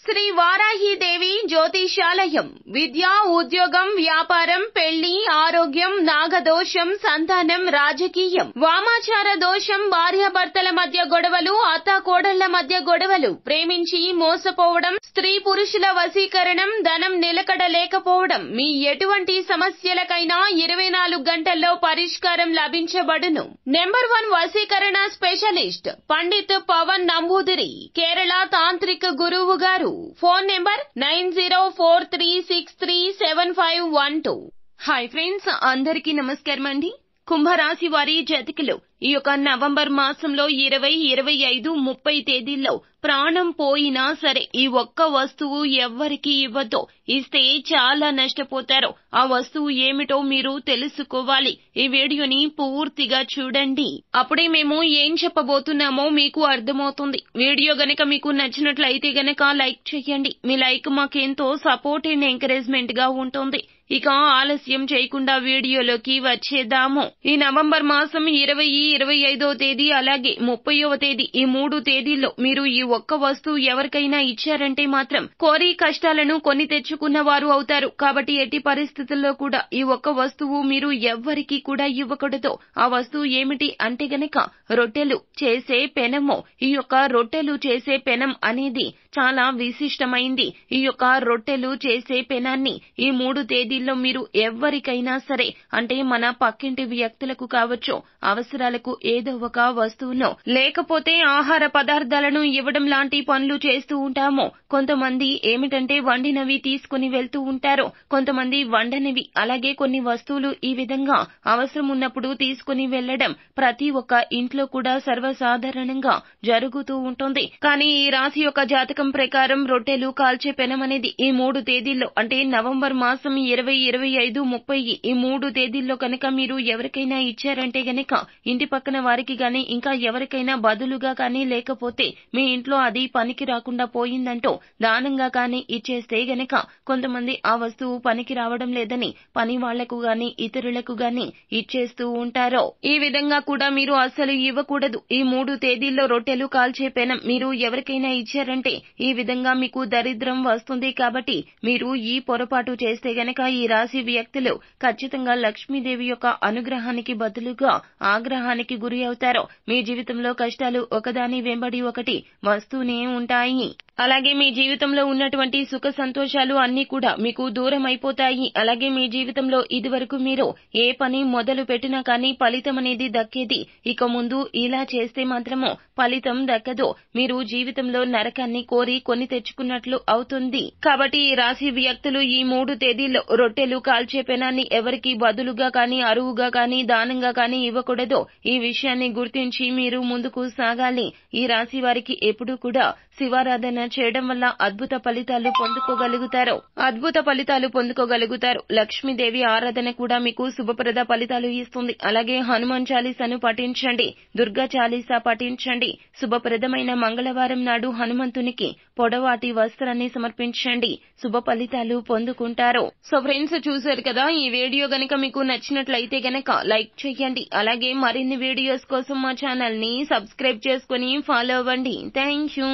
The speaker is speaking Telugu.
శ్రీ వారాహీదేవి జ్యోతిషాలయం. విద్య, ఉద్యోగం, వ్యాపారం, పెళ్లి, ఆరోగ్యం, నాగదోషం, సంతానం, రాజకీయం, వామాచార దోషం, భార్యాభర్తల మధ్య గొడవలు, అత్తాకోడళ్ల మధ్య గొడవలు, ప్రేమించి మోసపోవడం, స్త్రీ పురుషుల వశీకరణం, ధనం నిలకడ లేకపోవడం, మీ ఎటువంటి సమస్యలకైనా 24 గంటల్లో పరిష్కారం లభించబడును. నెంబర్ 1 వశీకరణ స్పెషలిస్ట్ పండిత్ పవన్ నంబూదిరి, కేరళ తాంత్రిక గురువు గారు. Phone number 9043637512. హాయ్ ఫ్రెండ్స్, అందరికీ నమస్కారం అండి. కుంభరాశి వారి జాతకులు ఈ యొక్క నవంబర్ మాసంలో 20, 25, 30 తేదీల్లో ప్రాణం పోయినా సరే ఈ ఒక్క వస్తువు ఎవ్వరికి ఇవ్వద్దు. ఇస్తే చాలా నష్టపోతారు. ఆ వస్తువు ఏమిటో మీరు తెలుసుకోవాలి. ఈ వీడియోని పూర్తిగా చూడండి. అప్పుడే మేము ఏం చెప్పబోతున్నామో మీకు అర్థమవుతుంది. వీడియో గనక మీకు నచ్చినట్లయితే గనక లైక్ చేయండి. మీ లైక్ మాకెంతో సపోర్ట్ అండ్ ఎంకరేజ్మెంట్ గా ఉంటుంది. ఇక ఆలస్యం చేయకుండా వీడియోలోకి వచ్చేద్దాము. ఈ నవంబర్ మాసం 20, 25వ తేదీ అలాగే 30వ తేదీ ఈ 3 తేదీల్లో మీరు ఈ ఒక్క వస్తువు ఎవరికైనా ఇచ్చారంటే మాత్రం కోరి కష్టాలను కొని తెచ్చుకున్న వారు అవుతారు. కాబట్టి ఎట్టి పరిస్థితుల్లో కూడా ఈ ఒక్క వస్తువు మీరు ఎవ్వరికి కూడా ఇవ్వకూడదు. ఆ వస్తువు ఏమిటి అంటే గనక రొట్టెలు చేసే పెనము. ఈ యొక్క రొట్టెలు చేసే పెనం అనేది చాలా విశిష్టమైంది. ఈ యొక్క రొట్టెలు చేసే పెనాన్ని ఈ 3 తేదీల్లో మీరు ఎవ్వరికైనా సరే అంటే మన పక్కింటి వ్యక్తులకు కావచ్చు, అవసరాలకు ఏదో ఒక వస్తువును లేకపోతే ఆహార పదార్థాలను ఇవ్వడం లాంటి పనులు చేస్తూ ఉంటాము. కొంతమంది ఏమిటంటే వండినవి తీసుకుని వెళ్తూ ఉంటారు. కొంతమంది వండనివి, అలాగే కొన్ని వస్తువులు ఈ విధంగా అవసరం ఉన్నప్పుడు తీసుకుని వెళ్లడం ప్రతి ఒక్క ఇంట్లో కూడా సర్వసాధారణంగా జరుగుతూ ఉంటుంది. కానీ ఈ రాశి యొక్క జాతకం ప్రకారం రొట్టెలు కాల్చే పెనం అనేది ఈ 3 తేదీల్లో అంటే నవంబర్ మాసం 20, 25, 30 ఈ 3 తేదీల్లో కనుక మీరు ఎవరికైనా ఇచ్చారంటే గనక ఇంటి పక్కన వారికి గాని ఇంకా ఎవరికైనా బదులుగా కానీ లేకపోతే మీ ఇంట్లో అది పనికి రాకుండా పోయిందంటూ దానంగా కానీ ఇచ్చేస్తే గనక కొంతమంది ఆ వస్తువు పనికి రావడం లేదని పని వాళ్లకు గాని ఇతరులకు గాని ఇచ్చేస్తూ ఉంటారు. ఈ విధంగా కూడా మీరు అస్సలు ఇవ్వకూడదు. ఈ 3 తేదీల్లో రొట్టెలు కాల్చే పెనం మీరు ఎవరికైనా ఇచ్చారంటే ఈ విధంగా మీకు దరిద్రం వస్తుంది. కాబట్టి మీరు ఈ పొరపాటు చేస్తే గనక ఈ రాశి వ్యక్తులు ఖచ్చితంగా లక్ష్మీదేవి యొక్క అనుగ్రహానికి బదులుగా ఆగ్రహానికి గురి అవుతారు. మీ జీవితంలో కష్టాలు ఒకదాని వెంబడి ఒకటి వస్తూనే ఉంటాయి. అలాగే మీ జీవితంలో ఉన్నటువంటి సుఖ సంతోషాలు అన్ని కూడా మీకు దూరం అయిపోతాయి. అలాగే మీ జీవితంలో ఇదివరకు మీరు ఏ పని మొదలు పెట్టినా కానీ ఫలితం అనేది దక్కేది. ఇక ముందు ఇలా చేస్తే మాత్రము ఫలితం దక్కదు. మీరు జీవితంలో నరకాన్ని కోరి కొని తెచ్చుకున్నట్లు అవుతుంది. కాబట్టి ఈ రాశి వ్యక్తులు ఈ 3 తేదీల్లో రొట్టెలు కాల్చే పెనాన్ని ఎవరికి బదులుగా కానీ అరువుగా కానీ దానంగా కానీ ఇవ్వకూడదు. ఈ విషయాన్ని గుర్తించి మీరు ముందుకు సాగాలి. ఈ రాశి వారికి ఎప్పుడూ కూడా శివారాధన చేయడం వల్ల అద్భుత ఫలితాలు పొందుకోగలుగుతారు. లక్ష్మీదేవి ఆరాధన కూడా మీకు శుభప్రద ఫలితాలు ఇస్తుంది. అలాగే హనుమాన్ చాలీసాను పఠించండి, దుర్గా చాలీసా పఠించండి. శుభప్రదమైన మంగళవారం నాడు హనుమంతునికి పొడవాటి వస్త్రాన్ని సమర్పించండి. శుభ ఫలితాలు పొందుకుంటారు. సో ఫ్రెండ్స్, చూశారు కదా, ఈ వీడియో గనక మీకు నచ్చినట్లయితే గనక లైక్ చేయండి. అలాగే మరిన్ని వీడియోస్ కోసం మా ఛానల్ ని సబ్స్క్రైబ్ చేసుకుని ఫాలో అవ్వండి. Thank you.